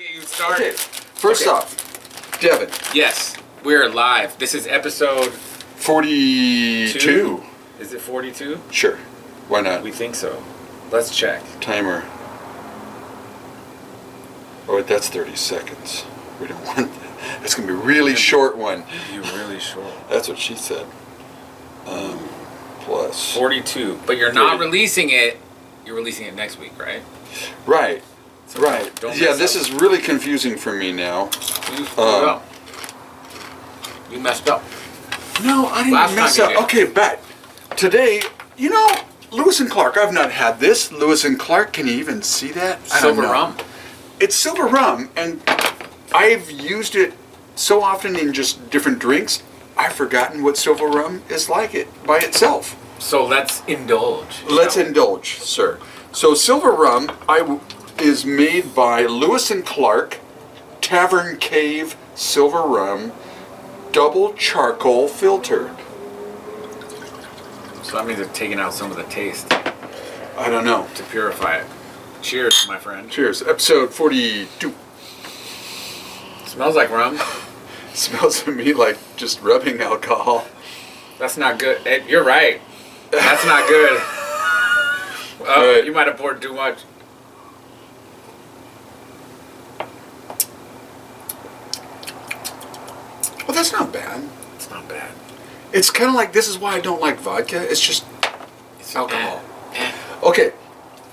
Get you started. Okay. First off, Devin. Yes, we're live. This is episode 42. Is it 42? Sure. Why not? We think so. Let's check. Timer. Oh, wait, that's 30 seconds. We don't want that. It's going to be a really short one. You really short. That's what she said. Plus. 42. But you're not releasing it. You're releasing it next week, right? Right. So right. Don't Yeah, mess this up. is really confusing for me now. You screwed up. You messed up. No, I didn't Last mess time up. you did. Okay, but today, you know, Lewis and Clark, I've not had this. Lewis and Clark, can you even see that? I don't Silver know. rum. It's silver rum, and I've used it so often in just different drinks, I've forgotten what silver rum is like it by itself. So let's indulge. Let's indulge, sir. So silver rum is made by Lewis and Clark Tavern Cave Silver Rum, double charcoal filtered. So that means it's taking out some of the taste I don't know. to purify it. Cheers, my friend. Cheers. Episode 42. Smells like rum. Smells to me like just rubbing alcohol. That's not good. You're right. That's not good. Oh, Right. You might have poured too much. Well, that's not bad. It's not bad. It's kind of like, this is why I don't like vodka. It's just It's alcohol. eh. Okay,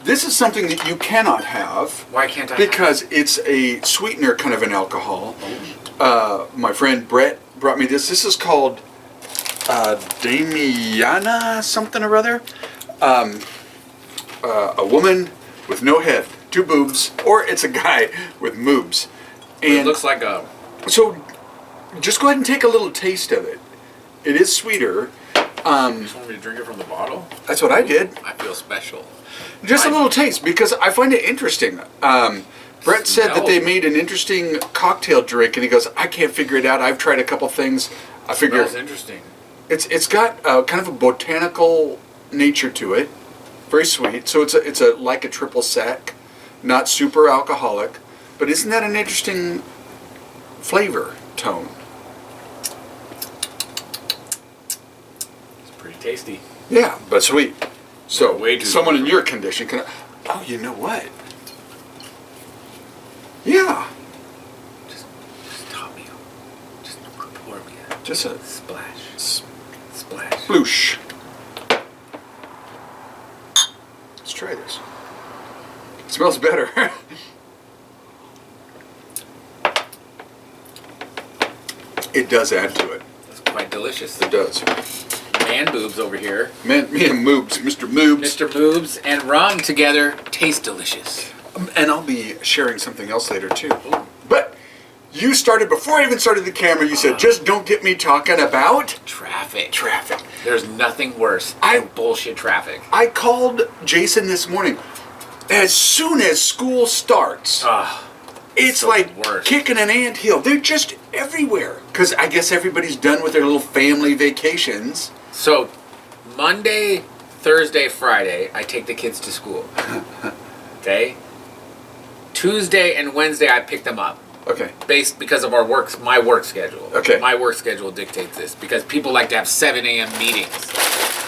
this is something that you cannot have Why can't I? because it's a sweetener kind of an alcohol. My friend Brett brought me this. This is called Damiana something or other. A woman with no head, two boobs, or it's a guy with moobs. It And looks like a. so just go ahead and take a little taste of it. It is sweeter. You just want me to drink it from the bottle? That's what I did. I feel special. Just a little taste because I find it interesting. Brett said that they Smells. made an interesting cocktail drink, and he goes, "I can't figure it out. I've tried a couple things. I figure Smells interesting. it's got kind of a botanical nature to it, very sweet. So it's a like a triple sec, not super alcoholic, but isn't that an interesting flavor tone? It's pretty tasty. Yeah, but sweet. So Way too someone in sweet. your condition can. Oh, you know what? Yeah, Just top me up. Just pour me a just a splash. Splash. sploosh. Let's try this. It smells better. It does add to it. That's quite delicious. It does. Man boobs over here. Man, me and Moobs, Mr. Moobs. Mr. Boobs and rum together taste delicious. And I'll be sharing something else later too. But you started, before I even started the camera, you said, just don't get me talking about Traffic. traffic. There's nothing worse I- than bullshit traffic. I called Jason this morning. As soon as school starts, it's the like worst. kicking an anthill. They're just everywhere. Because I guess everybody's done with their little family vacations. So, Monday, Thursday, Friday, I take the kids to school. Okay? Tuesday and Wednesday, I pick them up. Okay. Based because of my work schedule. Okay. My work schedule dictates this because people like to have 7 a.m. meetings,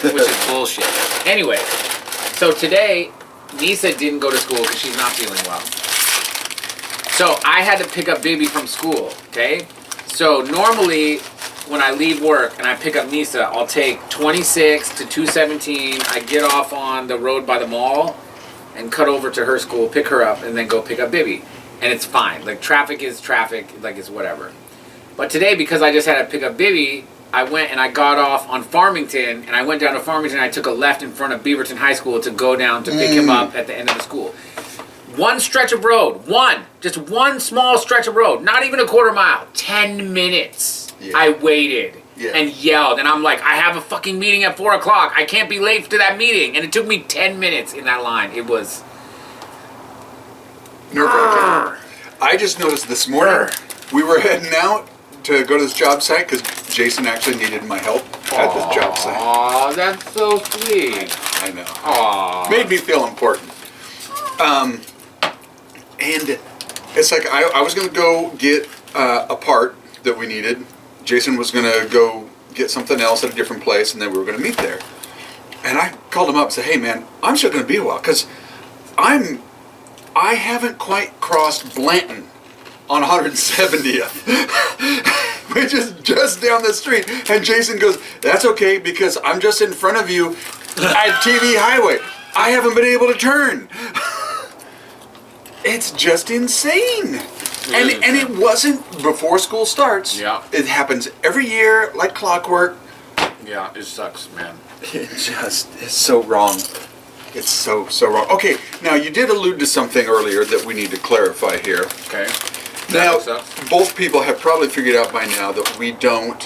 which is bullshit. Anyway, so today, Nisa didn't go to school because she's not feeling well. So I had to pick up Baby from school, okay? So normally, when I leave work and I pick up Nisa, I'll take 26 to 217. I get off on the road by the mall and cut over to her school, pick her up, and then go pick up Baby. And it's fine. Like, traffic is traffic. Like, it's whatever. But today, because I just had to pick up Baby, I went and I got off on Farmington, and I went down to Farmington, and I took a left in front of Beaverton High School to go down to pick him up at the end of the school. One stretch of road. Just one small stretch of road. Not even a quarter mile. 10 minutes. Yeah. I waited. Yeah. And yelled, and I'm like, I have a fucking meeting at 4 o'clock. I can't be late to that meeting. And it took me 10 minutes in that line. It was... Nerve-wracking. I just noticed this morning, we were heading out to go to this job site because Jason actually needed my help at this job site. Aw, that's so sweet. I know. Aw. Made me feel important. And It's like I was going to go get a part that we needed. Jason was going to go get something else at a different place, and then we were going to meet there. And I called him up and said, "Hey, man, I'm still going to be a while because I haven't quite crossed Blanton on 170th, which is just down the street." And Jason goes, "That's okay because I'm just in front of you at TV Highway. I haven't been able to turn." It's just insane. And it wasn't before school starts. Yeah. It happens every year like clockwork. Yeah, it sucks, man. It just is so wrong. It's so wrong. Okay, now you did allude to something earlier that we need to clarify here. Okay. Now, What's up? both people have probably figured out by now that we don't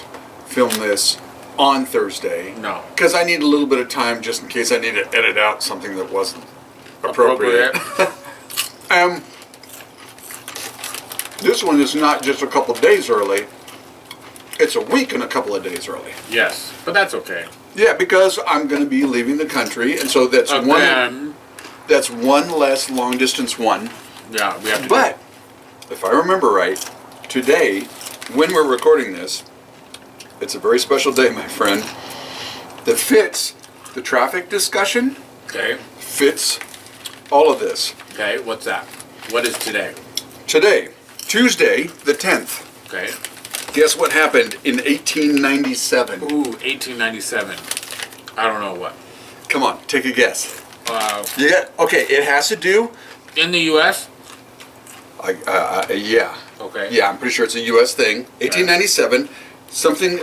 film this on Thursday. No. Because I need a little bit of time just in case I need to edit out something that wasn't appropriate. This one is not just a couple days early. It's a week and a couple of days early. Yes, but that's okay. Yeah, because I'm going to be leaving the country, and so that's Again. one less long distance one. Yeah, we have to. But if I remember right, today, when we're recording this, it's a very special day, my friend, that fits the traffic discussion, Okay. fits all of this. Okay. What's that? What is today? Today, Tuesday, the 10th. Okay. Guess what happened in 1897? Ooh, 1897. I don't know what. Come on, take a guess. Okay, it has to do. In the U.S. Yeah. Okay. Yeah, I'm pretty sure it's a U.S. thing. 1897. Something.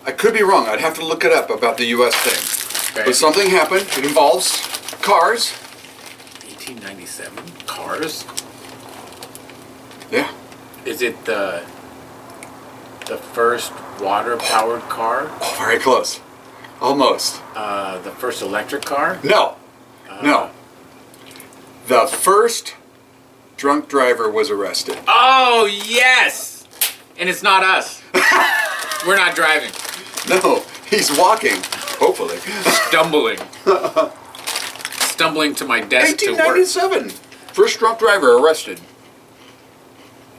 I could be wrong. I'd have to look it up about the U.S. thing. Okay. But something happened. It involves cars. 1897. Cars. Yeah. Is it the first water-powered car? Oh, very close. Almost. The first electric car? No. No. The first drunk driver was arrested. Oh, yes! And it's not us. We're not driving. No, he's walking. Hopefully. Stumbling to my desk to work. 1897. First drunk driver arrested.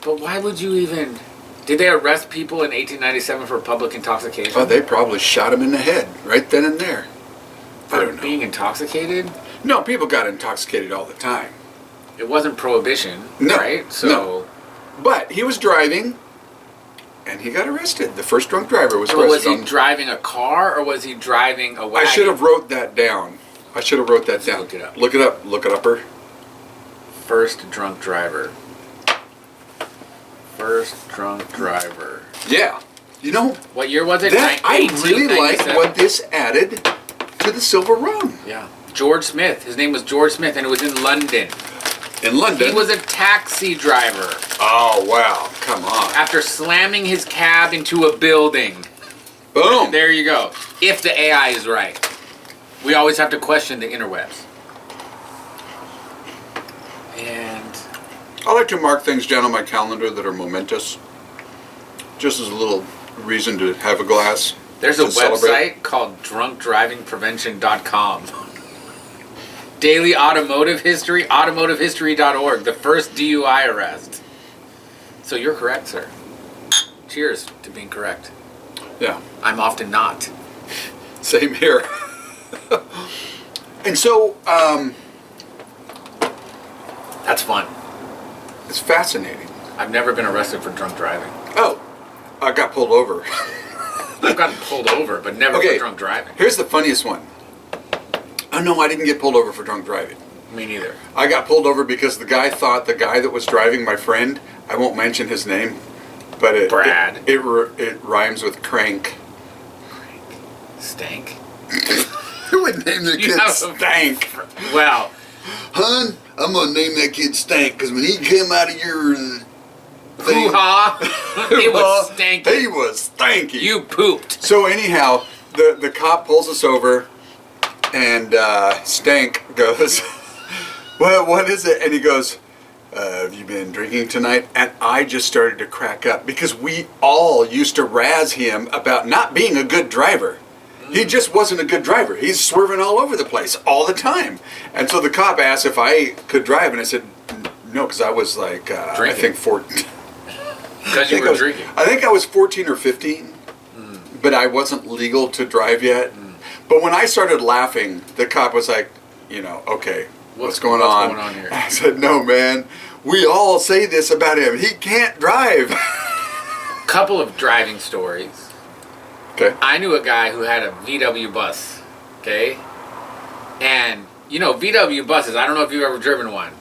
But why would you even... Did they arrest people in 1897 for public intoxication? Oh, they probably shot him in the head right then and there. I For don't know. being intoxicated? No, people got intoxicated all the time. It wasn't prohibition, No, right? So, no. But he was driving, and he got arrested. The first drunk driver was but arrested. was he driving a car or was he driving a I wagon? should have wrote that down. Look it up. Look it up. Look it up. First drunk driver. First drunk driver. Yeah. You know, What year was it? I really like 1897? what this added to the Silver Rum. Yeah. George Smith. His name was George Smith, and it was in London. In London. He was a taxi driver Oh, wow. Come on. after slamming his cab into a building. Boom. There you go. If the AI is right. We always have to question the interwebs. And I like to mark things down on my calendar that are momentous. Just as a little reason to have a glass. there's a to celebrate. website called drunkdrivingprevention.com. Daily automotive history, automotivehistory.org, the first DUI arrest. So you're correct, sir. Cheers to being correct. Yeah. I'm often not. Same here. And so, That's fun. it's fascinating. I've never been arrested for drunk driving. Oh, I got pulled over. I've gotten pulled over, but never Okay. for drunk driving. Here's the funniest one. Oh no, I didn't get pulled over for drunk driving. Me neither. I got pulled over because the guy thought the guy that was driving, my friend, I won't mention his name, but Brad. it rhymes with crank. Stank? Who would name the You kid have a- Stank? Well, Hun, I'm gonna name that kid Stank because when he came out of your thing, hoo-ha. It was stanky. He was stanky. You pooped. So anyhow, the cop pulls us over, and Stank goes, "Well, what is it?" And he goes, "Have you been drinking tonight?" And I just started to crack up because we all used to razz him about not being a good driver. He just wasn't a good driver. He's swerving all over the place all the time. And so the cop asked if I could drive, and I said, No, because I was like, I Drinking. think 14. Because you were drinking. I think I was 14 or 15, but I wasn't legal to drive yet. But when I started laughing, the cop was like, okay, what's going on? What's going on here? I said, no, man, we all say this about him. He can't drive. Couple of driving stories. Okay. I knew a guy who had a VW bus, okay? And, VW buses, I don't know if you've ever driven one,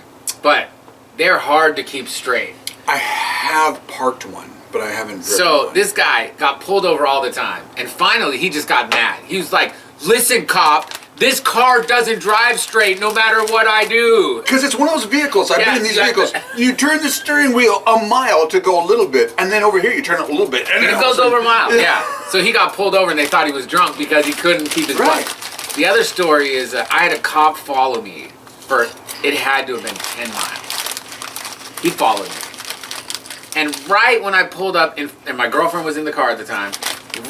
but they're hard to keep straight. I have parked one, but I haven't driven So one. this guy got pulled over all the time. And finally, he just got mad. He was like, listen, cop, this car doesn't drive straight no matter what I do. Because it's one of those vehicles. I've been in these exactly. vehicles. You turn the steering wheel a mile to go a little bit, and then over here you turn it a little bit. And it goes over miles, yeah. So he got pulled over and they thought he was drunk because he couldn't keep his Right. bike. The other story is I had a cop follow me for, it had to have been 10 miles. He followed me. And right when I pulled up, and my girlfriend was in the car at the time,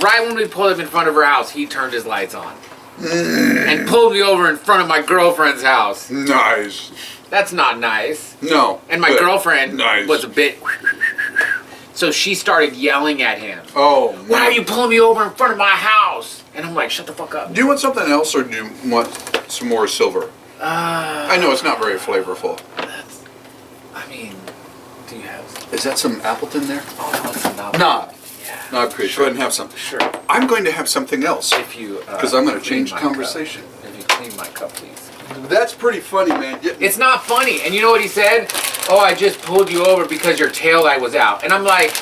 right when we pulled up in front of her house, he turned his lights on. And pulled me over in front of my girlfriend's house. Nice. That's not nice. No. And my but girlfriend nice. was a bit... So she started yelling at him. Oh, man. Why are you pulling me over in front of my house? And I'm like, shut the fuck up. Do you want something else, or do you want some more silver? I know it's not very flavorful. Do you have some? Is that some Appleton there? Oh, no, it's not. Nah. Yeah. No, great. Go ahead and have some. Sure. I'm going to have something else. If you... Because I'm going to clean change my conversation. cup. If you clean my cup, please. That's pretty funny, man. It's not funny. And you know what he said? Oh, I just pulled you over because your tail light was out. And I'm like,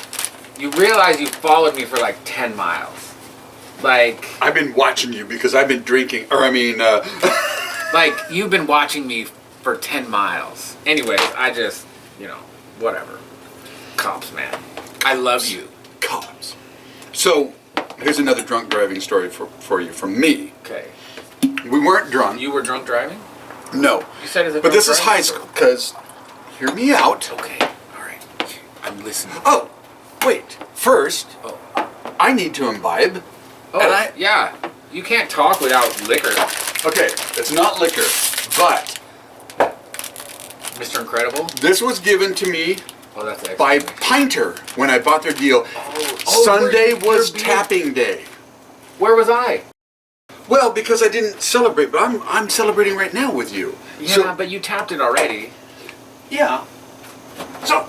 you realize you followed me for like 10 miles. Like... I've been watching you because I've been drinking, like, you've been watching me for 10 miles. Anyways, I just, whatever. Cops, man. I love you. Cops. So, here's another drunk driving story for you from me. Okay. We weren't drunk. You were drunk driving? No. You said it's a But drunk this is driving high story. school, because, hear me out. Okay. All right. I'm listening. Oh, wait. First, Oh. I need to imbibe. Oh, And yeah. You can't talk without liquor. Okay, it's not liquor, but Mr. Incredible? this was given to me Oh, that's excellent. by Pinter when I bought their deal. Sunday was tapping day. Where was I? Well, because I didn't celebrate, but I'm celebrating right now with you. Yeah, So, but you tapped it already. yeah. So,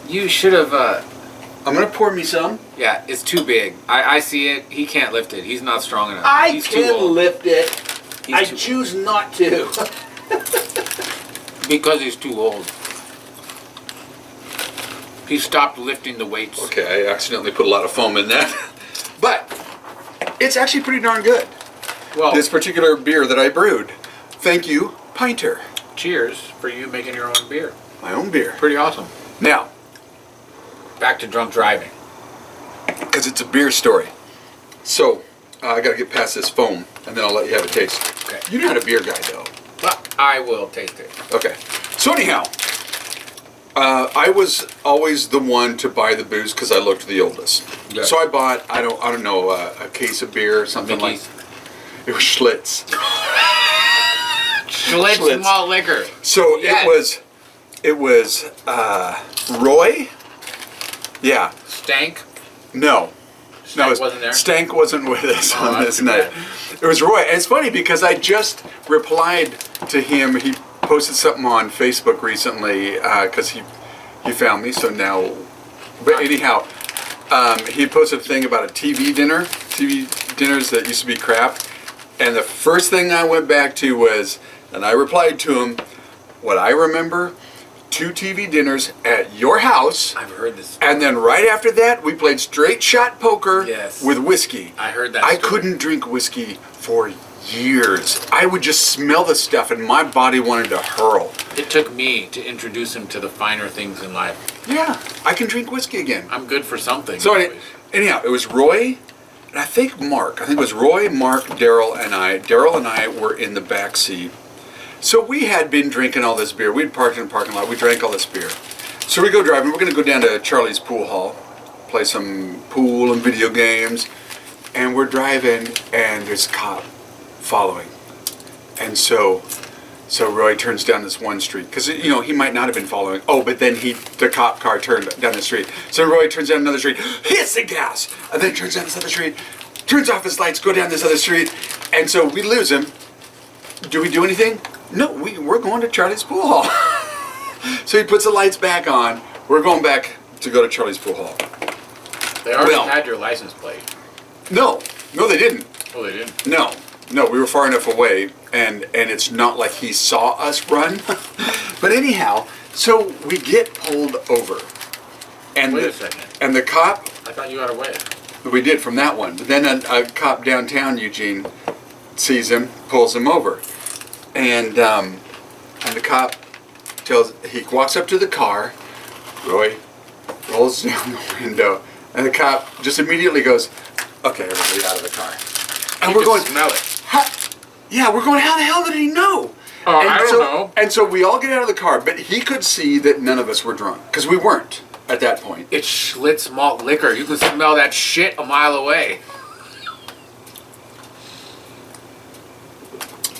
You should have, I'm gonna pour me some. yeah, it's too big. I see it. He can't lift it. He's not strong enough. I He's too can old. lift it. He's I too- choose not to. Because he's too old. He stopped lifting the weights. Okay, I accidentally put a lot of foam in that. But it's actually pretty darn good. Well, This particular beer that I brewed. Thank you, Pinter. cheers for you making your own beer. My own beer. Pretty awesome. Now, Back to drunk driving. because it's a beer story. So, I gotta get past this foam, and then I'll let you have a taste. Okay. You're not a beer guy, though. But I will taste it. Okay. So anyhow, I was always the one to buy the booze because I looked the oldest. Yeah. So I bought, I don't know, a case of beer or something Mickey's. like. It was Schlitz. Schlitz malt liquor. So Yes. it was Roy. Yeah. Stank. No. Stank it was- wasn't there? Stank wasn't with us on that's this too night. bad. It was Roy. And it's funny because I just replied to him. He posted something on Facebook recently because he found me. So now, but anyhow, he posted a thing about a TV dinners that used to be crap. And the first thing I went back to was, and I replied to him, what I remember, 2 TV dinners at your house. I've heard this. And then right after that, we played straight shot poker Yes. with whiskey. I heard that I story. couldn't drink whiskey for years. I would just smell the stuff and my body wanted to hurl. It took me to introduce him to the finer things in life. Yeah, I can drink whiskey again. I'm good for something. So anyhow, it was Roy, and I think Mark. I think it was Roy, Mark, Daryl, and I. Daryl and I were in the back seat. So we had been drinking all this beer. We'd parked in the parking lot. We drank all this beer. So we go driving. We're going to go down to Charlie's pool hall, play some pool and video games. And we're driving, and there's a cop following. And so So Roy turns down this one street because he might not have been following. Oh, but then the cop car turned down the street. So Roy turns down another street, hits the gas, and then turns down this other street, turns off his lights, go down this other street, and so we lose him. Do we do anything? No, we're going to Charlie's Pool Hall. So he puts the lights back on. We're going back to go to Charlie's Pool Hall. They already had your license plate. No, they didn't. Oh, they didn't? No, we were far enough away, and it's not like he saw us run. But anyhow, so we get pulled over. And Wait a second. And the cop... I thought you got away. We did from that one. But then a cop downtown Eugene sees him, pulls him over. And the cop he walks up to the car, Roy rolls down the window, and the cop just immediately goes, okay, everybody out of the car. And we're going, smell it. We're going, how the hell did he know? I don't know. And so we all get out of the car, but he could see that none of us were drunk, because we weren't at that point. It's Schlitz malt liquor. You can smell that shit a mile away.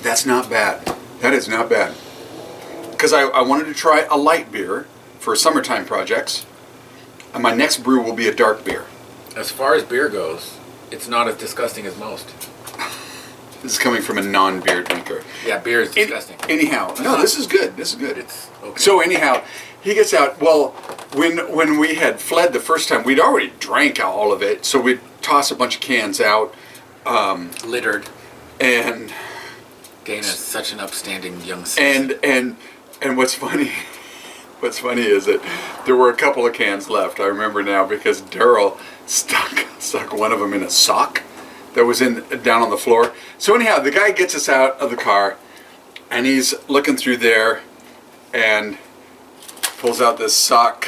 That's not bad. That is not bad. Because I wanted to try a light beer for summertime projects, and my next brew will be a dark beer. As far as beer goes, it's not as disgusting as most. This is coming from a non-beer drinker. Yeah, beer is disgusting. Anyhow, no, this is good. This is good. It's okay. So anyhow, he gets out. Well, when we had fled the first time, we'd already drank all of it, so we'd toss a bunch of cans out. Littered. And Dana's such an upstanding young citizen. And what's funny is that there were a couple of cans left. I remember now because Daryl stuck one of them in a sock that was down on the floor. So anyhow, the guy gets us out of the car, and he's looking through there, and pulls out this sock,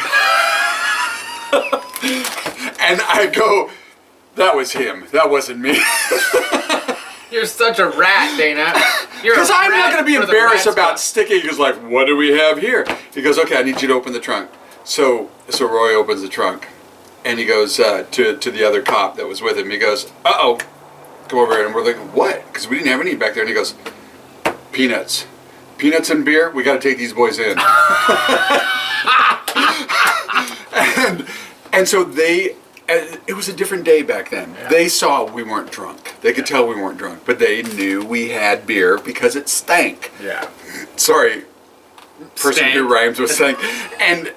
and I go, "That was him. That wasn't me." You're such a rat, Dana. Because I'm not going to be embarrassed about sticking. He goes like, "What do we have here?" He goes, "Okay, I need you to open the trunk." So Roy opens the trunk, and he goes to the other cop that was with him. He goes, "Uh-oh, come over here." And we're like, "What?" Because we didn't have any back there. And he goes, "Peanuts and beer. We got to take these boys in." and so it was a different day back then. Yeah. They saw we weren't drunk. They could tell we weren't drunk, but they knew we had beer because it stank. Yeah. Sorry, person who rhymes with stank. And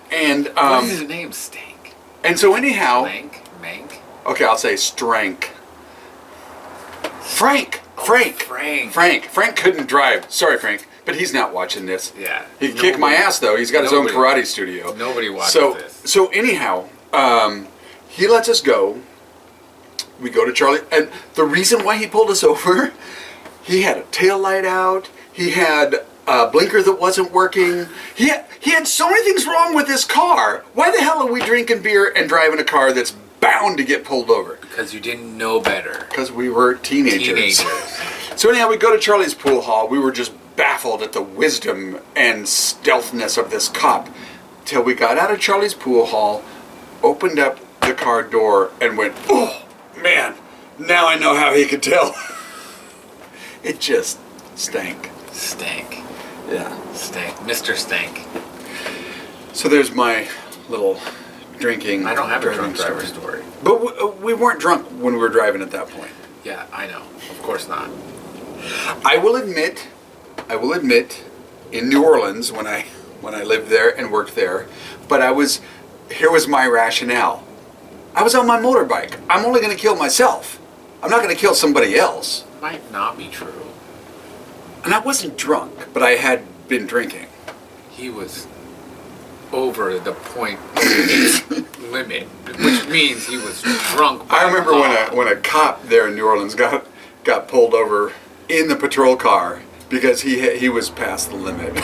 what is his name? Stank. And so anyhow, Mank. Okay, I'll say Strank. Frank couldn't drive. Sorry, Frank, but he's not watching this. Yeah. He can kick my ass though. He's got his own karate studio. Nobody watches this. So anyhow, he lets us go. We go to Charlie, and the reason why he pulled us over, he had a tail light out. He had a blinker that wasn't working. He had so many things wrong with this car. Why the hell are we drinking beer and driving a car that's bound to get pulled over? Because you didn't know better. Because we were teenagers. So anyhow, we go to Charlie's Pool Hall. We were just baffled at the wisdom and stealthness of this cop. Till we got out of Charlie's Pool Hall, opened up the car door, and went, "Oh, man, now I know how he could tell." It just stank. Stank. Yeah. Stank. Mr. Stank. So there's my little drinking. I don't have a drunk driver story. But we weren't drunk when we were driving at that point. Yeah, I know. Of course not. I will admit, in New Orleans when I lived there and worked there, but here was my rationale. I was on my motorbike. I'm only going to kill myself. I'm not going to kill somebody else. Might not be true. And I wasn't drunk, but I had been drinking. He was over the point limit, which means he was drunk. I remember when a cop there in New Orleans got pulled over in the patrol car because he was past the limit.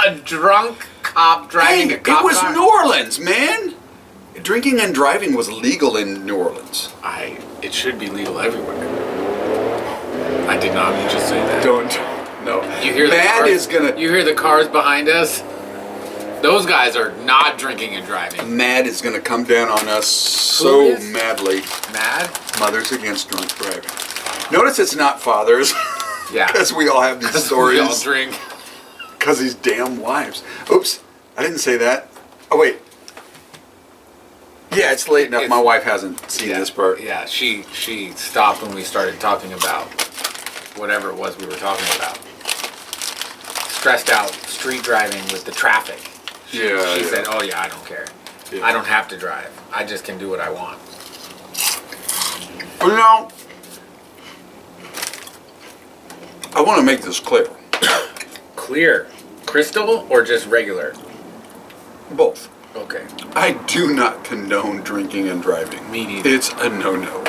A drunk cop driving a cop car? It was New Orleans, man. Drinking and driving was legal in New Orleans. It should be legal everywhere. I did not just say that. No. You hear You hear the cars behind us? Those guys are not drinking and driving. Mad is gonna come down on us so madly. Mad? Mothers Against Drunk Driving. Notice it's not fathers. Yeah. Because we all have these stories. We all drink. Because these damn wives. Oops, I didn't say that. Oh, wait. Yeah, it's late enough. My wife hasn't seen this part. Yeah, she stopped when we started talking about whatever it was we were talking about. Stressed out street driving with the traffic. She said, "Oh yeah, I don't care. Yeah. I don't have to drive. I just can do what I want." Well, now, I want to make this clear. Clear, crystal, or just regular? Both. Okay. I do not condone drinking and driving. Me neither. It's a no-no.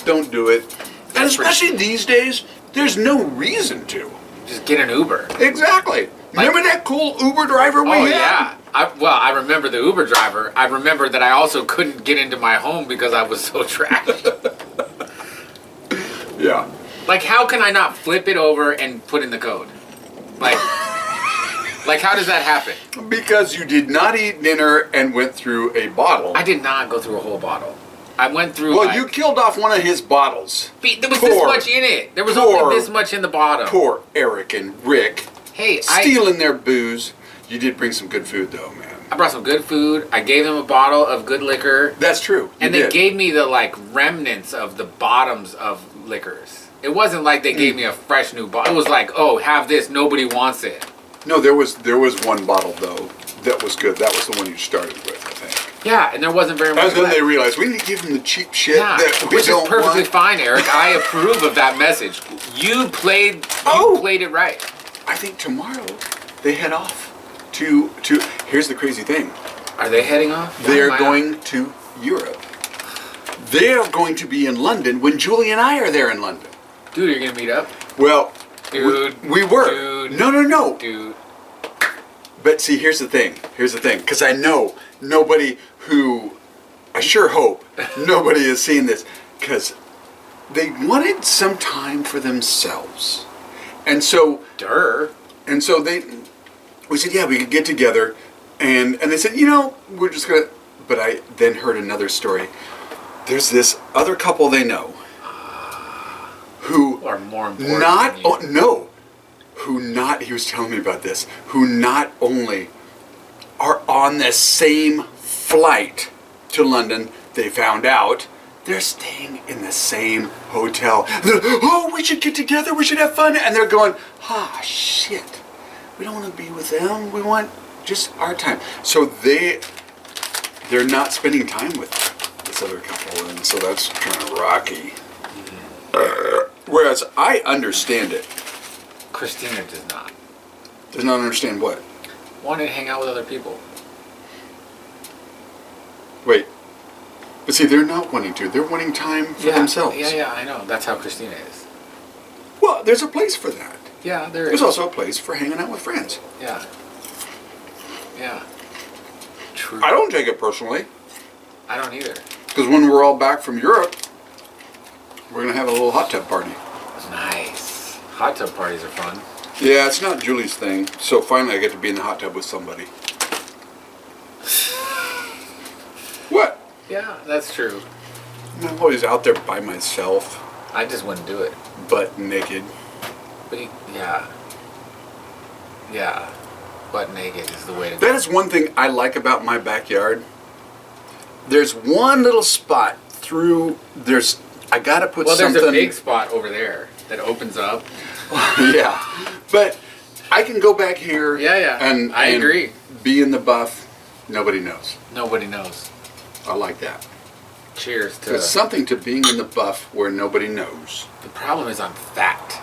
Don't do it. And especially these days, there's no reason to. Just get an Uber. Exactly. Remember that cool Uber driver we had? Yeah. I remember the Uber driver. I remember that I also couldn't get into my home because I was so trashed. Yeah. Like, how can I not flip it over and put in the code? Like, how does that happen? Because you did not eat dinner and went through a bottle. I did not go through a whole bottle. I went through. Well, you killed off one of his bottles. There was this much in it. There was only this much in the bottom. Poor Eric and Rick. Hey, stealing their booze. You did bring some good food, though, man. I brought some good food. I gave them a bottle of good liquor. That's true. And they gave me the remnants of the bottoms of liquors. It wasn't like they gave me a fresh new bottle. It was like, oh, have this. Nobody wants it. No, there was one bottle though that was good. That was the one you started with, I think. Yeah, and there wasn't very much. And then they realized we need to give them the cheap shit that we which don't is perfectly want. fine, Eric. I approve of that message. You played it right. I think tomorrow they head off to. Here's the crazy thing. Are they heading off? They're going to Europe. They are going to be in London when Julie and I are there in London. Dude, you're gonna meet up? Well, dude, we were. Dude, no. Dude. But see, here's the thing. Because I know nobody I sure hope nobody has seen this. Because they wanted some time for themselves. And so... And so we said, yeah, we could get together. And they said, we're just going to... But I then heard another story. There's this other couple they know who are more important than you. He was telling me about this, who not only are on the same flight to London, they found out they're staying in the same hotel. We should get together, we should have fun. And they're going, shit, we don't want to be with them, we want just our time. So they're not spending time with this other couple, and so that's kind of rocky. Whereas I understand it. Christina does not. Does not understand what? Wanted to hang out with other people. Wait. But see, they're not wanting to. They're wanting time for themselves. Yeah, I know. That's how Christina is. Well, there's a place for that. Yeah, there is. There's also a place for hanging out with friends. Yeah. True. I don't take it personally. I don't either. Because when we're all back from Europe, we're going to have a little hot tub party. Nice. Hot tub parties are fun. Yeah, it's not Julie's thing. So finally I get to be in the hot tub with somebody. What? Yeah, that's true. I'm always out there by myself. I just wouldn't do it. Butt naked. But yeah. Butt naked is the way to go. That is one thing I like about my backyard. There's one little spot I gotta put something... Well, there's a big spot over there that opens up. Yeah. But I can go back here... Yeah. And I agree. Be in the buff. Nobody knows. Nobody knows. I like that. Cheers to... There's something to being in the buff where nobody knows. The problem is I'm fat.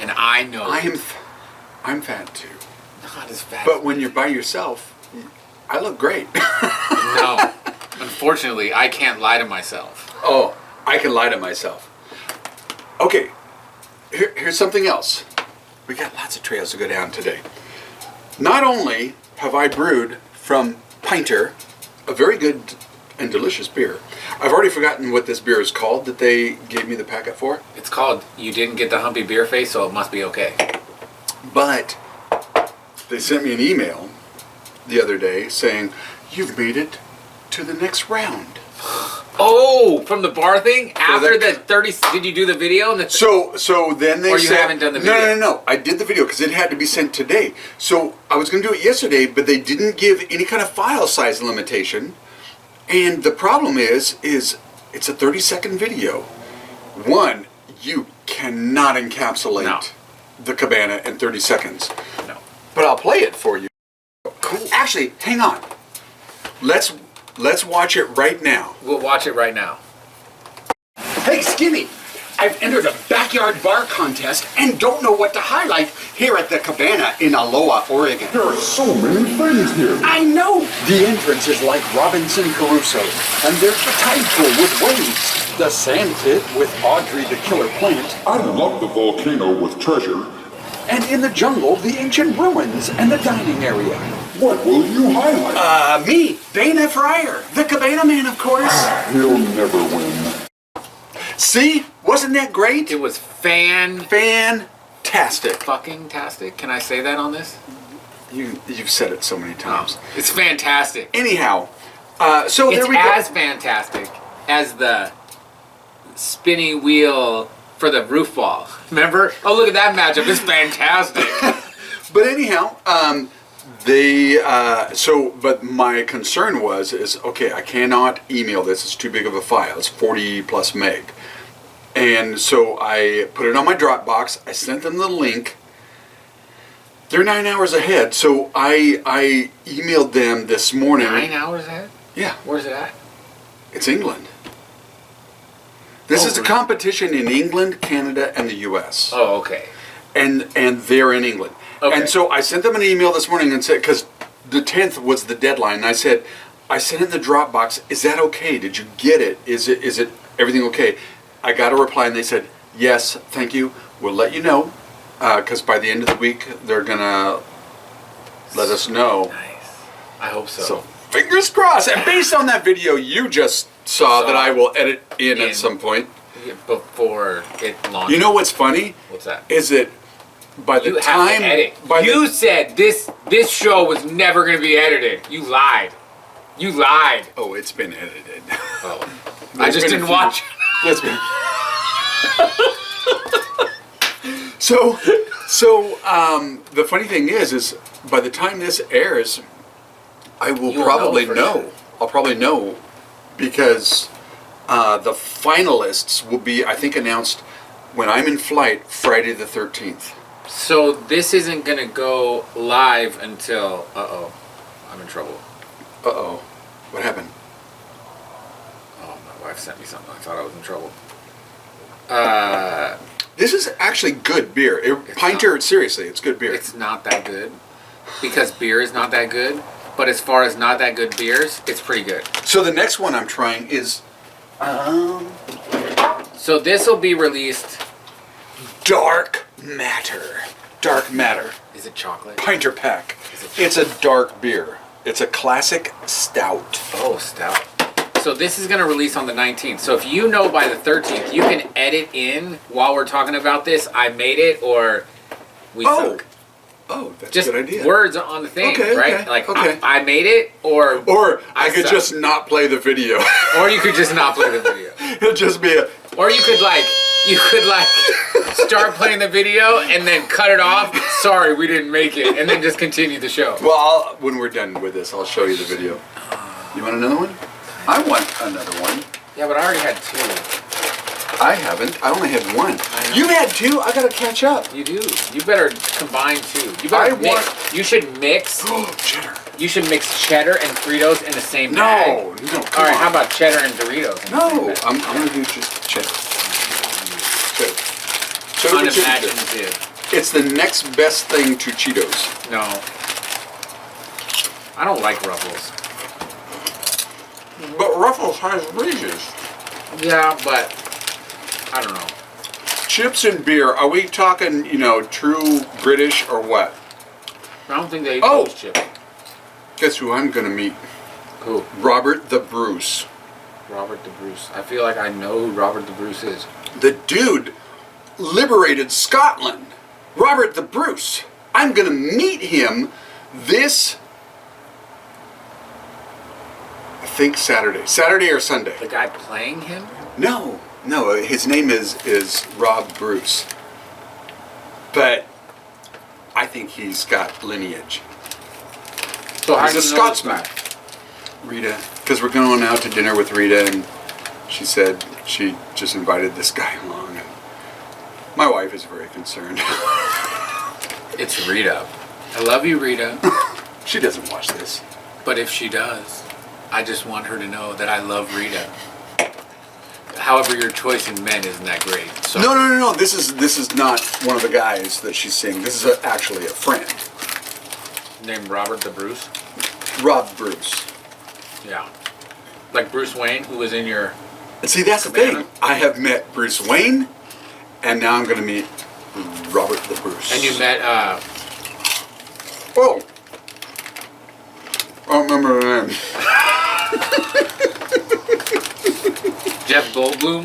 And I know... I'm fat too. Not as fat. But when you're by yourself, I look great. No. Unfortunately, I can't lie to myself. Oh, I can lie to myself. Okay, here's something else. We got lots of trails to go down today. Not only have I brewed from Pinter, a very good and delicious beer. I've already forgotten what this beer is called that they gave me the packet for. It's called You Didn't Get the Humpy Beer Face, so it must be okay. But they sent me an email the other day saying, you've made it to the next round. Oh, from the bar thing? After the- the 30, did you do the video? And the So then they Or you said, haven't done the video? No. I did the video because it had to be sent today. So I was going to do it yesterday, but they didn't give any kind of file size limitation. And the problem is it's a 30-second video. One, you cannot encapsulate No. the Cabana in 30 seconds. No. But I'll play it for you. Cool. Actually, hang on. Let's watch it right now. We'll watch it right now. Hey, Skinny! I've entered a backyard bar contest and don't know what to highlight here at the Cabana in Aloha, Oregon. There are so many things here. I know! The entrance is like Robinson Crusoe, and there's the tide pool with waves, the sand pit with Audrey the killer plant, I love the volcano with treasure. and in the jungle, the ancient ruins and the dining area. What will you highlight? Me, Dana Fryer, the Cabana man, of course. He'll never win. See? Wasn't that great? It was Fantastic. fucking tastic. Can I say that on this? You've said it so many times. It's fantastic. Anyhow, so there It's we go. as fantastic as the spinning wheel for the roof ball. Remember? Oh, look at that matchup. It's fantastic. But anyhow, but my concern is okay, I cannot email this. It's too big of a file. It's 40 plus meg. And so I put it on my Dropbox. I sent them the link. They're 9 hours ahead. So I emailed them this morning. 9 hours ahead? Yeah, Where's it at? it's England. This is a competition in England, Canada, and the U.S. Oh, okay. and they're in England. Okay. And so I sent them an email this morning and said, because the 10th was the deadline, and I said, I sent it in the Dropbox. Is that okay? Did you get it? Is it everything okay? I got a reply, and they said, yes, thank you. We'll let you know, because by the end of the week they're gonna let us know. Nice. I hope so. So fingers crossed. And based on that video you just saw that I will edit in at some point. Before it launches. You know what's funny? What's that? Is it by the You time have to edit. by You the, said this show was never going to be edited. You lied. You lied. oh, it's been edited. Oh. I There's just been a didn't few- watch. That's been. So the funny thing is by the time this airs, I will You'll probably know for know. sure. I'll probably know because the finalists will be, I think, announced when I'm in flight Friday the 13th. So this isn't going to go live until. I'm in trouble. Uh-oh. What happened? Oh, my wife sent me something. I thought I was in trouble. This is actually good beer. It's Pinter, not. seriously, it's good beer. It's not that good because beer is not that good. But as far as not that good beers, it's pretty good. So the next one I'm trying is So this will be released. Dark Matter. Dark Matter. Is it chocolate? Pinter Pack. Is it It's a dark beer. It's a classic stout. Oh, stout. So this is going to release on the 19th. So if you know by the 13th, you can edit in while we're talking about this. I made it, or we suck. Oh, that's Just a good idea. words on the thing, Okay, right? okay, Like okay. I made it, or I could suck. just not play the video. or you could just not play the video, It'll just be a. or you could start playing the video and then cut it off. Sorry, we didn't make it, and then just continue the show. Well, when we're done with this, I'll show you the video. You want another one? I want another one. Yeah, but I already had two. I haven't. I only had one. I know. You had two. I gotta catch up. You do. You better combine two. You better I mix. want- You should mix. Oh, cheddar. You should mix cheddar and Fritos in the same bag. No. All Come right, on. how about cheddar and Doritos? in the same No, bag? I'm gonna do just cheddar. Cheddar. Cheddar with cheddar. Unimaginative. It's the next best thing to Cheetos. No. I don't like Ruffles. But Ruffles has Reese's. Yeah, but I don't know. Chips and beer. Are we talking, true British or what? I don't think they eat Oh. those chips. Guess who I'm gonna meet? Who? Robert the Bruce. Robert the Bruce. I feel like I know who Robert the Bruce is. The dude liberated Scotland. Robert the Bruce. I'm gonna meet him this I think Saturday or Sunday. The guy playing him? No, his name is Rob Bruce. But I think he's got lineage. So how He's a do you know this Scotsman. guy? Rita, because we're going out to dinner with Rita, and she said she just invited this guy along. And my wife is very concerned. It's Rita. I love you, Rita. She doesn't watch this. But if she does, I just want her to know that I love Rita. However, your choice in men isn't that great. So No. This is not one of the guys that she's seeing. This is actually a friend, Named Robert the Bruce? Rob Bruce. Yeah. Like Bruce Wayne, who was in your... And see, that's the Cabana? thing. I have met Bruce Wayne, and now I'm going to meet Robert the Bruce. And you met, Oh. I don't remember the name. Jeff Goldblum?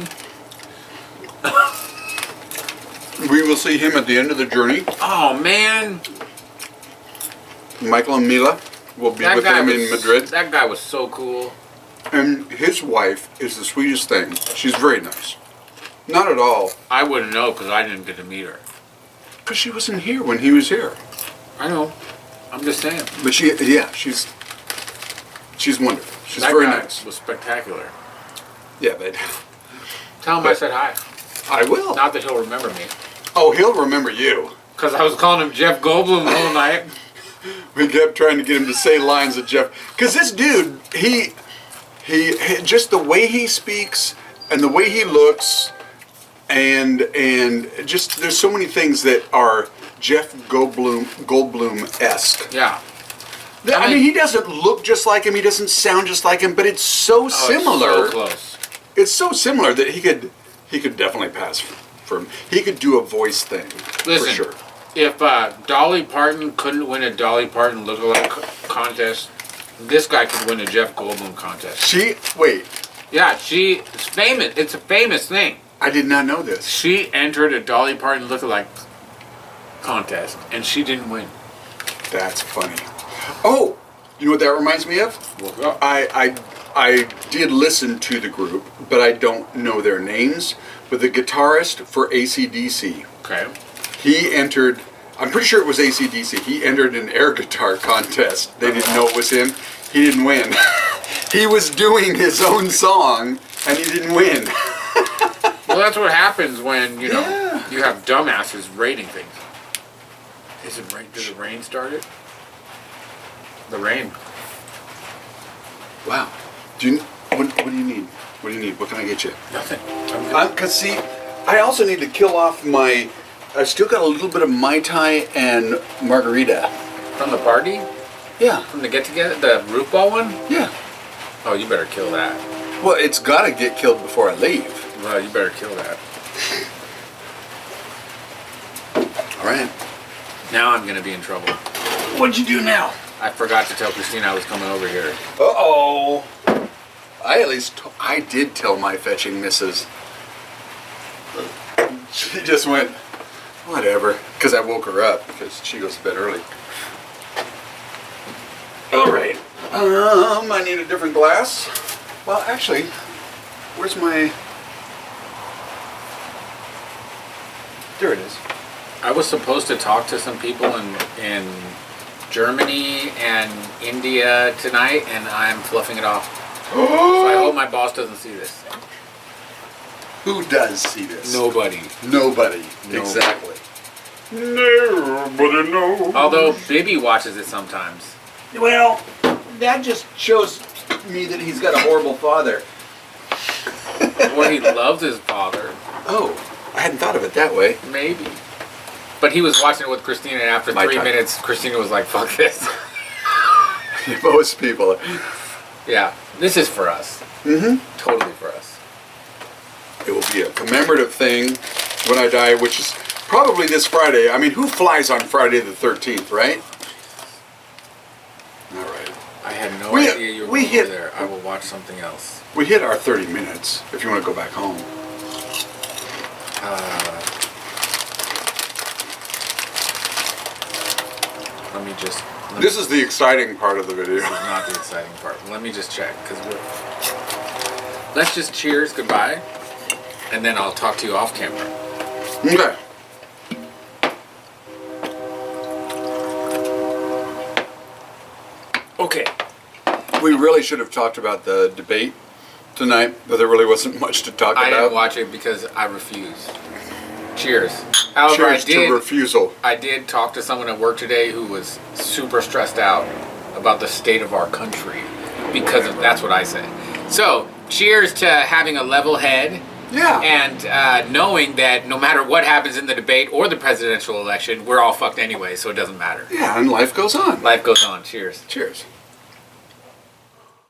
We will see him at the end of the journey. Oh, man. Michael and Mila will be with him in Madrid. That guy was so cool. And his wife is the sweetest thing. She's very nice. Not at all. I wouldn't know because I didn't get to meet her. Because she wasn't here when he was here. I know. I'm just saying. But she's wonderful. She's That very guy nice. was spectacular. Yeah, but Tell him I said hi. I will. Not that he'll remember me. Oh, he'll remember you. Because I was calling him Jeff Goldblum the whole night. We kept trying to get him to say lines of Jeff. Because this dude, he just the way he speaks and the way he looks, and just there's so many things that are Jeff Goldblum-esque. Yeah. I mean, he doesn't look just like him. He doesn't sound just like him. But it's so similar. It's so close. It's so similar that he could definitely pass for him. He could do a voice thing. Listen, for sure. If Dolly Parton couldn't win a Dolly Parton lookalike contest, this guy could win a Jeff Goldblum contest. Wait. Yeah, it's famous. It's a famous thing. I did not know this. She entered a Dolly Parton lookalike contest, and she didn't win. That's funny. Oh, you know what that reminds me of? Well, I did listen to the group, but I don't know their names. But the guitarist for AC/DC, okay. he entered, I'm pretty sure it was AC/DC, he entered an air guitar contest. They didn't know it was him. He didn't win. He was doing his own song, and he didn't win. Well, that's what happens when, you Yeah. have dumbasses rating things. Does the rain start it? The rain. Wow. What do you need? What do you need? What can I get you? Nothing. I'm good. Because see, I also need to kill off I still got a little bit of Mai Tai and margarita. From the party? Yeah. From the get-together? The roof ball one? Yeah. Oh, you better kill that. Well, it's got to get killed before I leave. Well, you better kill that. All right. Now I'm going to be in trouble. What'd you do now? I forgot to tell Christina I was coming over here. Uh-oh. I did tell my fetching missus. She just went, whatever, because I woke her up because she goes to bed early. All right. I need a different glass. Well, actually, where's my... There it is. I was supposed to talk to some people in Germany and India tonight, and I'm fluffing it off. So I hope my boss doesn't see this. Who does see this? Nobody. Nobody. No. Exactly. Nobody knows. Although Bibby watches it sometimes. Well, that just shows me that he's got a horrible father. Or he loves his father. Oh, I hadn't thought of it that way. Maybe. But he was watching it with Christina, and after My 3 time. minutes, Christina was like, fuck this. Most people. Yeah, this is for us. Mm-hmm. Totally for us. It will be a commemorative thing when I die, which is probably this Friday. I mean, who flies on Friday the 13th, right? All right. I had no We- idea you were we over hit- there. I will watch something else. We hit our 30 minutes if you want to go back home. Let me just This is the exciting part of the video. This is not the exciting part. Let me just check, because let's just cheers goodbye, and then I'll talk to you off camera. Okay. Okay. We really should have talked about the debate tonight, but there really wasn't much to talk I about. didn't watch it because I refuse. Cheers. However, Cheers to refusal. I did talk to someone at work today who was super stressed out about the state of our country because of that's what I say. So, cheers to having a level head. Yeah. And knowing that no matter what happens in the debate or the presidential election, we're all fucked anyway, so it doesn't matter. Yeah, and life goes on. Life goes on. Cheers. Cheers.